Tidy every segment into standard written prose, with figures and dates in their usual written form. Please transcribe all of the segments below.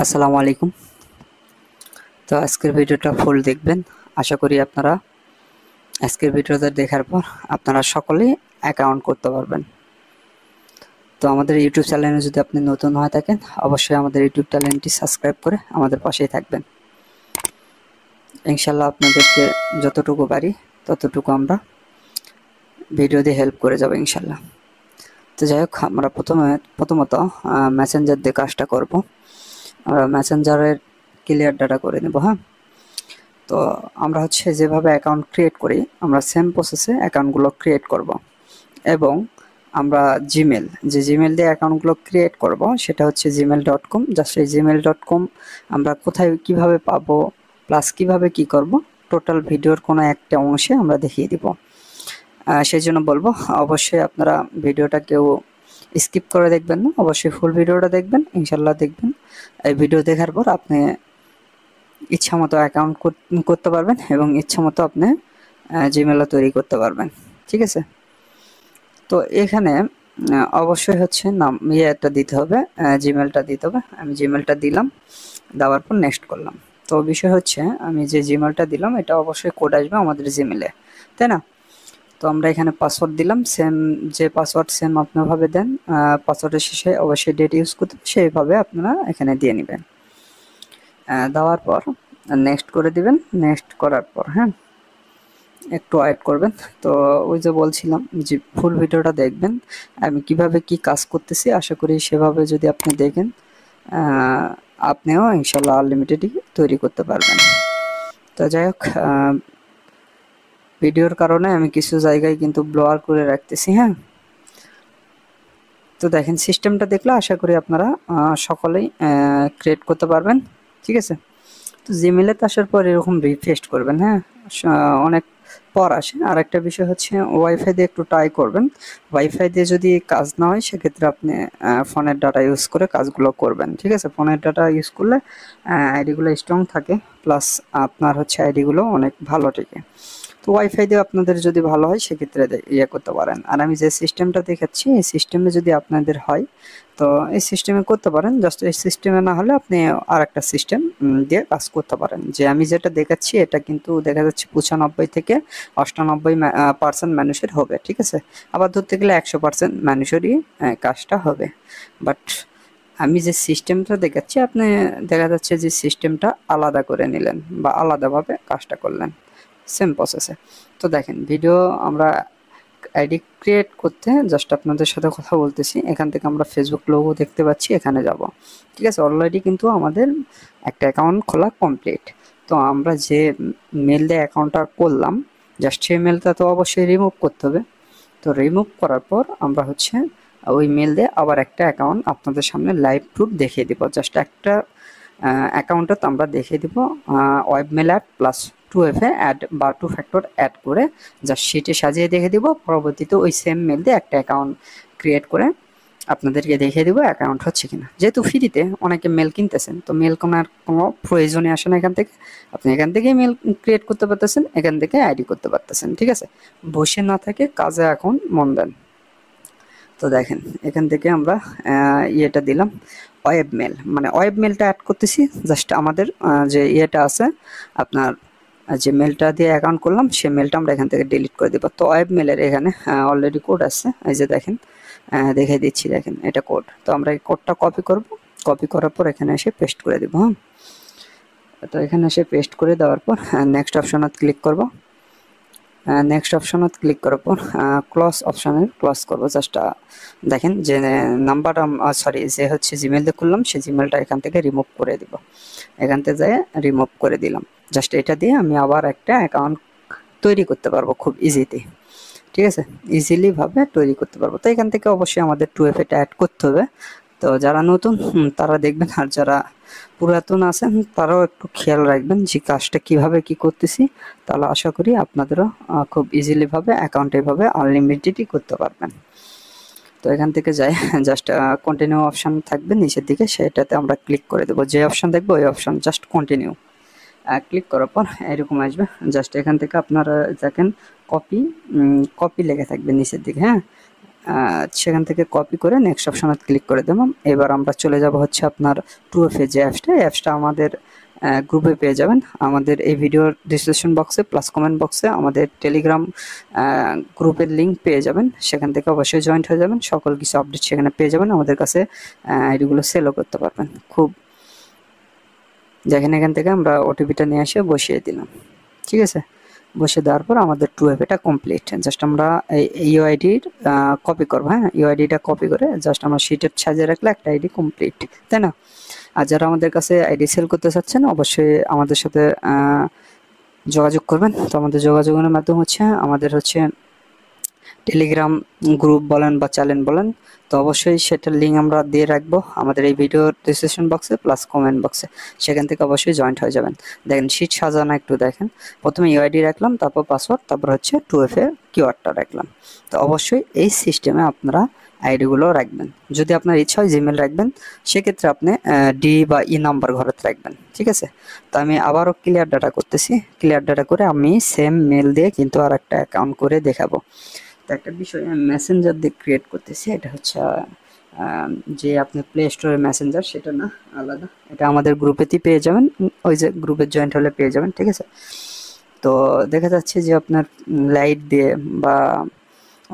আসসালামু আলাইকুম। তো আজকের ভিডিওটা ফুল দেখবেন। আশা করি আপনারা আজকের ভিডিওটা দেখার পর আপনারা সকলেই অ্যাকাউন্ট করতে পারবেন। তো আমাদের ইউটিউব চ্যানেলে যদি আপনি নতুন হয়ে থাকেন, অবশ্যই আমাদের ইউটিউব চ্যানেলটি সাবস্ক্রাইব করে আমাদের পাশেই থাকবেন। ইনশাল্লাহ আপনাদেরকে যতটুকু পারি ততটুকু আমরা ভিডিও দিয়ে হেল্প করে যাব ইনশাল্লাহ। তো যাই হোক, আমরা প্রথমত মেসেঞ্জার দিয়ে কাজটা করব। আমরা মেসেঞ্জারের ক্লিয়ার ডাটা করে নেব। হ্যাঁ, তো আমরা যেভাবে অ্যাকাউন্ট ক্রিয়েট করি, আমরা সেম প্রসেসে অ্যাকাউন্টগুলো ক্রিয়েট করব এবং আমরা জিমেল দিয়ে অ্যাকাউন্টগুলো ক্রিয়েট করব সেটা হচ্ছে gmail.com। জাস্ট এই gmail.com আমরা কোথায় কিভাবে পাবো প্লাস কিভাবে কি করব টোটাল ভিডিওর কোনো একটা অংশে আমরা দেখিয়ে দিব। সেই জন্য বলবো অবশ্যই আপনারা ভিডিওটা কেউ স্কিপ করে দেখবেন না, অবশ্যই ফুল ভিডিওটা দেখবেন। ইনশাল্লাহ দেখবেন, এই ভিডিও দেখার পর আপনি ইচ্ছামতো অ্যাকাউন্ট করতে পারবেন এবং ইচ্ছামতো আপনি জিমেলও তৈরি করতে পারবেন। ঠিক আছে, তো এখানে অবশ্যই নাম একটা দিতে হবে, জিমেলটা দিতে হবে। আমি জিমেলটা দিলাম, দেওয়ার পর নেক্সট করলাম। তো বিষয় আমি যে জিমেলটা দিলাম এটা অবশ্যই কোড আসবে আমাদের জিমেলে, তাই না? তো আমরা এখানে পাসওয়ার্ড দিলাম, সেম যে পাসওয়ার্ড সেম আপনাভাবে দেন। পাসওয়ার্ডের শেষে অবশ্যই ডেট ইউজ করতে হবে, সেইভাবে আপনারা এখানে দিয়ে নেবেন। দেওয়ার পর নেক্সট করে দিবেন। নেক্সট করার পর একটু ওয়েট করবেন। তো ওই যে বলছিলাম যে ফুল ভিডিওটা দেখবেন আমি কিভাবে কি কাজ করতেছি। আশা করি সেভাবে যদি আপনি দেখেন আপনিও ইনশাল্লাহ আনলিমিটেডই তৈরি করতে পারবেন। তো যাই হোক, ভিডিওর কারণে আমি কিছু জায়গায় কিন্তু ব্লার করে রাখতেছি। হ্যাঁ, তো দেখেন সিস্টেমটা দেখলে আশা করি আপনারা সকলেই ক্রিয়েট করতে পারবেন। ঠিক আছে, তো জিমেলে আসার পর এরকম রিফ্রেশ করবেন। হ্যাঁ, অনেক পর আসে। আর একটা বিষয় ওয়াইফাই দিয়ে একটু ট্রাই করবেন। ওয়াইফাই দিয়ে যদি কাজ না হয় সেক্ষেত্রে আপনি ফোনের ডাটা ইউজ করে কাজগুলো করবেন। ঠিক আছে, ফোনের ডাটা ইউজ করলে আইডিগুলো স্ট্রং থাকে, প্লাস আপনার আইডিগুলো অনেক ভালো টেকে। তো ওয়াইফাই দিয়ে আপনাদের যদি ভালো হয় সেক্ষেত্রে ইয়ে করতে পারেন। আর আমি যে সিস্টেমটা দেখাচ্ছি এই সিস্টেমে যদি আপনাদের হয় তো এই সিস্টেমে করতে পারেন। জাস্ট এই সিস্টেমে না হলে আপনি আর একটা সিস্টেম দিয়ে কাজ করতে পারেন। যে আমি যেটা দেখাচ্ছি এটা কিন্তু দেখা যাচ্ছে 95 থেকে 98% মানুষের হবে। ঠিক আছে, আবার ধরতে গেলে 100% মানুষেরই কাজটা হবে। বাট আমি যে সিস্টেমটা দেখাচ্ছি আপনি দেখা যাচ্ছে যে সিস্টেমটা আলাদা করে নিলেন বা আলাদাভাবে কাজটা করলেন সেম প্রসেসে। তো দেখেন ভিডিও আমরা আইডি ক্রিয়েট করতে জাস্ট আপনাদের সাথে কথা বলতেছি। এখান থেকে আমরা ফেসবুক লোগো দেখতে পাচ্ছি, এখানে যাব। ঠিক আছে, অলরেডি কিন্তু আমাদের একটা অ্যাকাউন্ট খোলা কমপ্লিট। তো আমরা যে মেল দিয়ে অ্যাকাউন্টটা করলাম জাস্ট সেই মেলটা তো অবশ্যই রিমুভ করতে হবে। তো রিমুভ করার পর আমরা ওই মেল দিয়ে আবার একটা অ্যাকাউন্ট আপনাদের সামনে লাইভ প্রুফ দেখিয়ে দিব। জাস্ট একটা অ্যাকাউন্টে আমরা দেখিয়ে দিব web mail add plus 2FA add বা 2 ফ্যাক্টর অ্যাড করে জাস্ট শিটে সাজিয়ে দেখে দিব। পরবর্তীতে ওই সেম মেল দিয়ে একটা অ্যাকাউন্ট ক্রিয়েট করে আপনাদেরকে দেখিয়ে দিব অ্যাকাউন্ট হচ্ছে কিনা। যেহেতু ফ্রিতে অনেকে মেল কিনতেছেন, তো মেল কেনার কোনো প্রয়োজনই আসে না। এখান থেকে আপনি এখান থেকেই মেল ক্রিয়েট করতে পারতেছেন, এখান থেকে আইডি করতে পারতেছেন। ঠিক আছে, বসে না থাকে কাজে এখন মন দেন। তো দেখেন এখান থেকে আমরা ইয়েটা দিলাম ওয়েব মেল, মানে ওয়েব মেলটা অ্যাড করতেছি। জাস্ট আমাদের যে ইয়েটা আছে আপনার যে মেলটা দিয়ে অ্যাকাউন্ট করলাম সেই মেলটা আমরা এখান থেকে ডিলিট করে দেবো। তো ওয়েব মেলের এখানে অলরেডি কোড আছে, এই যে দেখেন দেখিয়ে দিচ্ছি। দেখেন এটা কোড। তো আমরা এই কোডটা কপি করব, কপি করার পর এখানে এসে পেস্ট করে দেবো। হ্যাঁ, তো এখানে এসে পেস্ট করে দেওয়ার পর নেক্সট অপশনত ক্লিক করব। নেক্সট অপশনত ক্লিক করার পর ক্লোজ অপশনে ক্লোজ করব। জাস্ট দেখেন যে নাম্বারটা সরি যে জিমেল দিয়ে করলাম সেই জিমেলটা এখান থেকে রিমুভ করে দিব। এখান থেকে যেয়ে রিমুভ করে দিলাম। জাস্ট এটা দিয়ে আমি আবার একটা অ্যাকাউন্ট তৈরি করতে পারবো খুব ইজিতে। ঠিক আছে, ইজিলি ভাবে তৈরি করতে পারবো। তো এখান থেকে অবশ্যই আমাদের 2FA অ্যাড করতে হবে। তো যারা নতুন তারা দেখবেন, আর যারা পুরাতন আছেন তারাও একটু খেয়াল রাখবেন যে কাজটা কিভাবে কি করতেছি। তাহলে আশা করি আপনাদেরও খুব ইজিলি ভাবে অ্যাকাউন্ট এভাবে আনলিমিটেডই করতে পারবেন। তো এখান থেকে যাই জাস্ট কন্টিনিউ অপশন থাকবে নিচের দিকে, সেটাতে আমরা ক্লিক করে দেবো। যে অপশন দেখবো ওই অপশন জাস্ট কন্টিনিউ ক্লিক করার পর এরকম আসবে। জাস্ট এখান থেকে আপনারা দেখেন কপি লেগে থাকবে নিচের দিকে। হ্যাঁ, সেখান থেকে কপি করে নেক্সট অপশনে ক্লিক করে দেব। এবার আমরা চলে যাব হচ্ছে আপনার 2FA যে অ্যাপসটা আমাদের গ্রুপে পেয়ে যাবেন। আমাদের এই ভিডিওর ডিসক্রিপশন বক্সে প্লাস কমেন্ট বক্সে আমাদের টেলিগ্রাম গ্রুপের লিঙ্ক পেয়ে যাবেন, সেখান থেকে অবশ্যই জয়েন্ট হয়ে যাবেন। সকল কিছু আপডেট সেখানে পেয়ে যাবেন। আমাদের কাছে আইডিগুলো সেলও করতে পারবেন। খুব দেখেন এখান থেকে আমরা ওটিপিটা নিয়ে এসে বসিয়ে দিলাম, ঠিক আছে। বসে দেওয়ার পর আমাদের 2FA কমপ্লিট। জাস্ট আমরা এই ইউআইডির কপি করবো, হ্যাঁ ইউআইডিটা কপি করে জাস্ট আমরা শিটের সাজিয়ে রাখলে একটা আইডি কমপ্লিট, তাই না? আর যারা আমাদের কাছে আইডি সেল করতে চাচ্ছেন অবশ্যই আমাদের সাথে যোগাযোগ করবেন। তো আমাদের যোগাযোগের মাধ্যম হচ্ছে আমাদের হচ্ছে টেলিগ্রাম গ্রুপ বলেন বা চ্যানেল বলেন, তো অবশ্যই সেটার লিঙ্ক আমরা দিয়ে রাখবো আমাদের এই ভিডিওর ডিসক্রিপশন বক্সে প্লাস কমেন্ট বক্সে, সেখান থেকে অবশ্যই জয়েন্ট হয়ে যাবেন। দেখেন শিট সাজানো একটু দেখেন, প্রথমে ইউআইডি রাখলাম, তারপর পাসওয়ার্ড, তারপর হচ্ছে 2FA কিওয়ার্ডটা রাখলাম। তো অবশ্যই এই সিস্টেমে আপনারা আইডিগুলো রাখবেন। যদি আপনার ইচ্ছা হয় জিমেল রাখবেন, সেক্ষেত্রে আপনি ডি বা ই নাম্বার ঘরেতে রাখবেন, ঠিক আছে। তো আমি আবারও ক্লিয়ার ডাটা করতেছি। ক্লিয়ার ডাটা করে আমি সেম মেল দিয়ে কিন্তু আর একটা অ্যাকাউন্ট করে দেখাবো। তো একটা বিষয় আমি মেসেঞ্জার দিয়ে ক্রিয়েট করতেছি, এটা হচ্ছে যে আপনি প্লে স্টোরের মেসেঞ্জার সেটা না, আলাদা। এটা আমাদের গ্রুপেতেই পেয়ে যাবেন, ওই যে গ্রুপে জয়েন্ট হলে পেয়ে যাবেন, ঠিক আছে। তো দেখা যাচ্ছে যে আপনার লাইট দিয়ে বা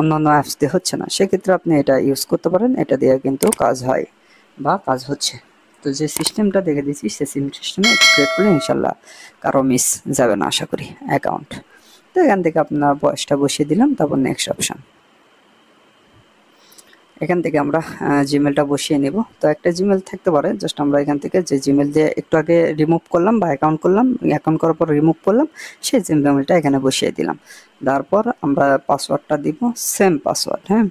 অন্যান্য অ্যাপস দিয়ে হচ্ছে না, সেক্ষেত্রে আপনি এটা ইউজ করতে পারেন। এটা দিয়ে কিন্তু কাজ হয় বা কাজ হচ্ছে। তো যে সিস্টেমটা দেখে দিচ্ছি সে সিস্টেমে ক্রিয়েট করে ইনশাল্লাহ কারো মিস যাবে না আশা করি অ্যাকাউন্ট। তো এখান থেকে আপনার বয়সটা বসিয়ে দিলাম, তারপর নেক্সট অপশান। এখান থেকে আমরা জিমেলটা বসিয়ে নেব। তো একটা জিমেল থাকতে পারে, জাস্ট আমরা এখান থেকে যে জিমেল দিয়ে একটু আগে রিমুভ করলাম বা অ্যাকাউন্ট করলাম, অ্যাকাউন্ট করার পর রিমুভ করলাম, সেই জিমেলটা এখানে বসিয়ে দিলাম। তারপর আমরা পাসওয়ার্ডটা দিব সেম পাসওয়ার্ড, হ্যাঁ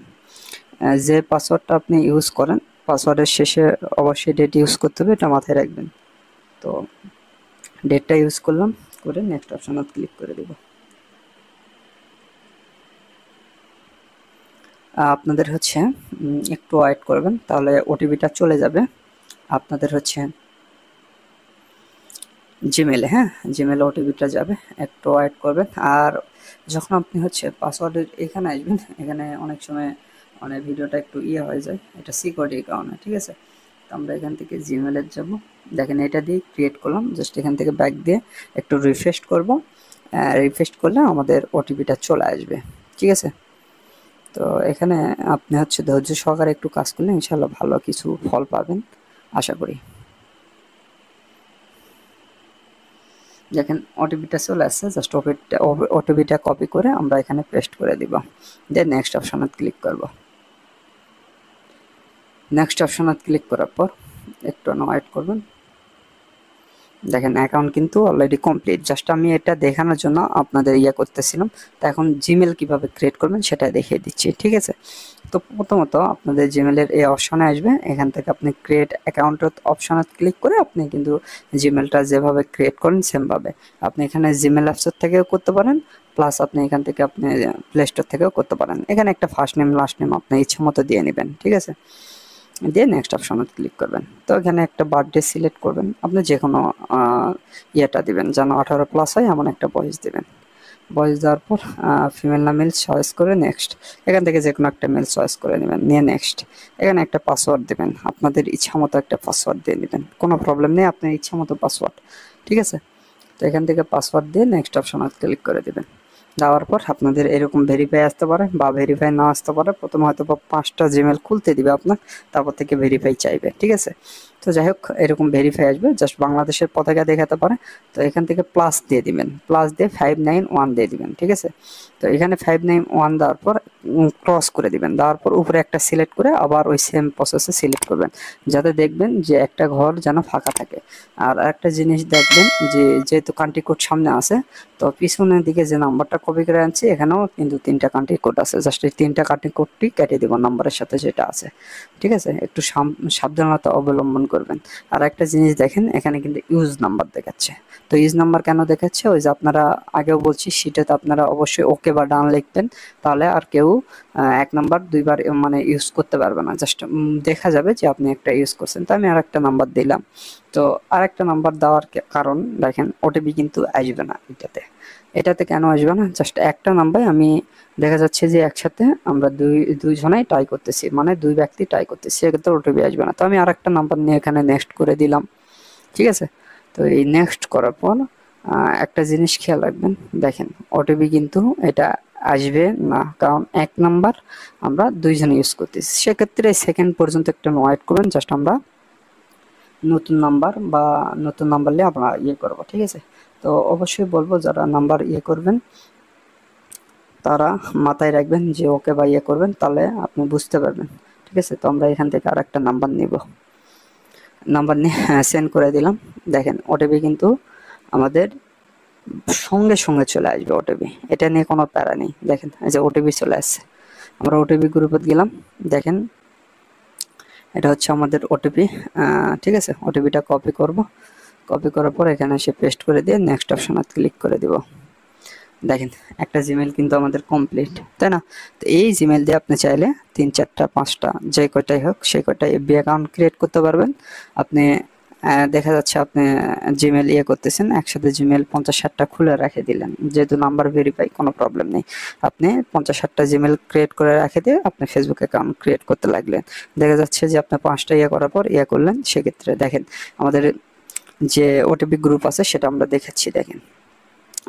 যে পাসওয়ার্ডটা আপনি ইউজ করেন পাসওয়ার্ডের শেষে অবশ্যই ডেট ইউজ করতে হবে, এটা মাথায় রাখবেন। তো ডেটটা ইউজ করলাম, করে নেক্সট অপশনে ক্লিক করে দেব। আপনাদের হচ্ছে একটু ওয়েট করবেন, তাহলে ওটিপিটা চলে যাবে আপনাদের হচ্ছে জিমেলে, হ্যাঁ জিমেলে ওটিপিটা যাবে, একটু ওয়েট করবেন। আর যখন আপনি হচ্ছে পাসওয়ার্ডের এখানে আসবেন, এখানে অনেক সময় মানে ভিডিওটা একটু হয়ে যায়, এটা সিকিউরিটির কারণে, ঠিক আছে। তো আমরা এখান থেকে জিমেলের যাব, দেখেন এটা দিয়ে ক্রিয়েট করলাম, জাস্ট এখান থেকে ব্যাক দিয়ে একটু রিফ্রেশ করব। রিফ্রেশ করলে আমাদের ওটিপিটা চলে আসবে, ঠিক আছে। তো এখানে আপনি হচ্ছে ধৈর্য সহকারে একটু কাজ করলে ইনশাল্লাহ ভালো কিছু ফল পাবেন আশা করি। দেখেন ওটিপিটা চলে আসছে, জাস্ট ওটিপিটা কপি করে আমরা এখানে পেস্ট করে দিব, দেন নেক্সট অপশনে ক্লিক করব। নেক্সট অপশনে ক্লিক করার পর একটু ওয়েট করবেন। দেখেন অ্যাকাউন্ট কিন্তু অলরেডি কমপ্লিট, জাস্ট আমি এটা দেখানোর জন্য আপনাদের করতেছিলাম। তো এখন জিমেল কিভাবে ক্রিয়েট করবেন সেটা দেখিয়ে দিচ্ছি, ঠিক আছে। তো প্রথমত আপনাদের জিমেলের এই অপশনে আসবে, এখান থেকে আপনি ক্রিয়েট অ্যাকাউন্ট অপশনে ক্লিক করে আপনি কিন্তু জিমেলটা যেভাবে ক্রিয়েট করেন সেমভাবে আপনি এখানে জিমেল অ্যাপসের থেকেও করতে পারেন, প্লাস আপনি এখান থেকে আপনি প্লে স্টোর থেকেও করতে পারেন। এখানে একটা ফার্স্ট নেম লাস্ট নেম আপনার ইচ্ছা মতো দিয়ে নেবেন, ঠিক আছে। দিয়ে নেক্সট অপশনে ক্লিক করবেন। তো এখানে একটা বার্থডে সিলেক্ট করবেন, আপনি যে কোনো ইয়েটা দিবেন যেন 18+ হয় এমন একটা বয়স দিবেন। বয়স দেওয়ার পর ফিমেল না মেল চয়েস করে নেক্সট, এখান থেকে যে কোনো একটা মেল চয়েস করে নেবেন, নিয়ে নেক্সট। এখানে একটা পাসওয়ার্ড দেবেন, আপনাদের ইচ্ছা মতো একটা পাসওয়ার্ড দিয়ে নেবেন, কোনো প্রবলেম নেই, আপনার ইচ্ছা মতো পাসওয়ার্ড, ঠিক আছে। তো এখান থেকে পাসওয়ার্ড দিয়ে নেক্সট অপশনে ক্লিক করে দেবেন। দেওয়ার পর আপনাদের এরকম ভেরিফাই আসতে পারে বা ভেরিফাই না আসতে পারে, প্রথমে হয়তো বা 5টা জিমেল খুলতে দিবে আপনার, তারপর থেকে ভেরিফাই চাইবে, ঠিক আছে। তো যাই হোক এরকম ভেরিফাই আসবে, জাস্ট বাংলাদেশের পতাকা দেখাতে পারে। তো এখান থেকে প্লাস দিয়ে দিবেন, প্লাস দিয়ে 591 দিয়ে দিবেন, ঠিক আছে। তো এখানে 591 দেওয়ার পর ক্রস করে দিবেন, দেওয়ার পর উপরে একটা সিলেক্ট করে আবার ওই সেম প্রসেসে সিলেক্ট করবেন, যাতে দেখবেন যে একটা ঘর যেন ফাঁকা থাকে। আর একটা জিনিস দেখবেন যে যেহেতু কান্ট্রি কোড সামনে আছে, তো পিছনের দিকে যে নাম্বারটা কপি করে আনছি এখানেও কিন্তু 3টা কান্ট্রি কোড আছে, জাস্ট এই 3টা কান্ট্রি কোডটি কেটে দেব নাম্বারের সাথে যেটা আছে, ঠিক আছে। একটু সাবধানতা অবলম্বন করবেন। আর একটা জিনিস দেখেন এখানে কিন্তু ইউজ নাম্বার দেখাচ্ছে, তো ইউজ নাম্বার কেন দেখাচ্ছে, ওই যে আপনারা আগেও বলছি শীটে আপনারা অবশ্যই ওকে বা ডান লিখবেন, তাহলে আর কেউ 1 নাম্বার 2বার মানে ইউজ করতে পারবে না, জাস্ট দেখা যাবে যে আপনি একটা ইউজ করছেন। তো আমি আর একটা নাম্বার দিলাম। তো আরেকটা নাম্বার দেওয়ার কারণ দেখেন ওটিপি কিন্তু আসবে না এটাতে, এটাতে কেন আসবে না, জাস্ট একটা নাম্বার আমি দেখা যাচ্ছে যে একসাথে আমরা দুইজনাই ট্রাই করতেছি, মানে দুই ব্যক্তি ট্রাই করতেছি, সেক্ষেত্রে ওটিপি আসবে না। তো আমি আরেকটা নাম্বার নিয়ে এখানে নেক্সট করে দিলাম, ঠিক আছে। তো এই নেক্সট করার পর একটা জিনিস খেয়াল রাখবেন, দেখেন ওটিপি কিন্তু এটা আসবে না, কারণ এক নাম্বার আমরা দুইজন ইউজ করতেছি। সেক্ষেত্রে সেকেন্ড পর্যন্ত একটু ওয়েট করবেন, জাস্ট আমরা নতুন নাম্বার নিয়ে আমরা করবো, ঠিক আছে। তো অবশ্যই বলবো যারা নাম্বার করবেন তারা মাথায় রাখবেন যে ওকে বা করবেন, তাহলে আপনি বুঝতে পারবেন, ঠিক আছে। তো আমরা এখান থেকে আরেকটা নাম্বার নিব, নাম্বার নিয়ে সেন্ড করে দিলাম। দেখেন ওটিপি কিন্তু আমাদের সঙ্গে সঙ্গে চলে আসবে ওটিপি, এটা নিয়ে কোনো প্যারা নেই। দেখেন এই যে ওটিপি চলে আসছে, আমরা ওটিপি গ্রুপে গেলাম, দেখেন এটা হচ্ছে আমাদের ওটিপি, ঠিক আছে। ওটিপিটা কপি করব, কপি করার পর এখানে এসে পেস্ট করে দিয়ে নেক্সট অপশনে ক্লিক করে দিব। দেখেন একটা জিমেল কিন্তু আমাদের কমপ্লিট, তাই না? তো এই জিমেল দিয়ে আপনি চাইলে 3, 4, 5টা যে কয়টাই হোক সেই কয়টা এফবি অ্যাকাউন্ট ক্রিয়েট করতে পারবেন। আপনি দেখা যাচ্ছে আপনি জিমেল করতেছেন, একসাথে জিমেল 50-60টা খুলে রেখে দিলেন, যেহেতু নাম্বার ভেরিফাই কোনো প্রবলেম নেই। আপনি 50-60টা জিমেল ক্রিয়েট করে রেখে দিয়ে আপনি ফেসবুক অ্যাকাউন্ট ক্রিয়েট করতে লাগলেন। দেখা যাচ্ছে যে আপনি 5টা করার পর করলেন, সেক্ষেত্রে দেখেন আমাদের যে ওটিপি গ্রুপ আছে সেটা আমরা দেখাচ্ছি। দেখেন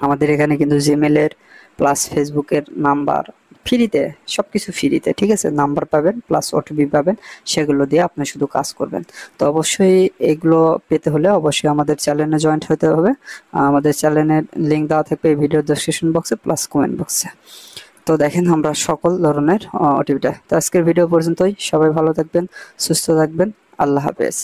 আমাদের এখানে কিন্তু জিমেলের প্লাস ফেসবুকের নাম্বার ফ্রিতে, সবকিছু ফ্রিতে, ঠিক আছে। নাম্বার পাবেন প্লাস ওটিপি পাবেন, সেগুলো দিয়ে আপনি শুধু কাজ করবেন। তো অবশ্যই এগুলো পেতে হলে অবশ্যই আমাদের চ্যানেলে জয়েন্ট হতে হবে। আমাদের চ্যানেলের লিঙ্ক দেওয়া থাকবে এই ভিডিও ডেসক্রিপশন বক্সে প্লাস কমেন্ট বক্সে। তো দেখেন আমরা সকল ধরনের ওটিপিটা। তো আজকের ভিডিও পর্যন্তই, সবাই ভালো থাকবেন, সুস্থ থাকবেন, আল্লাহ হাফেজ।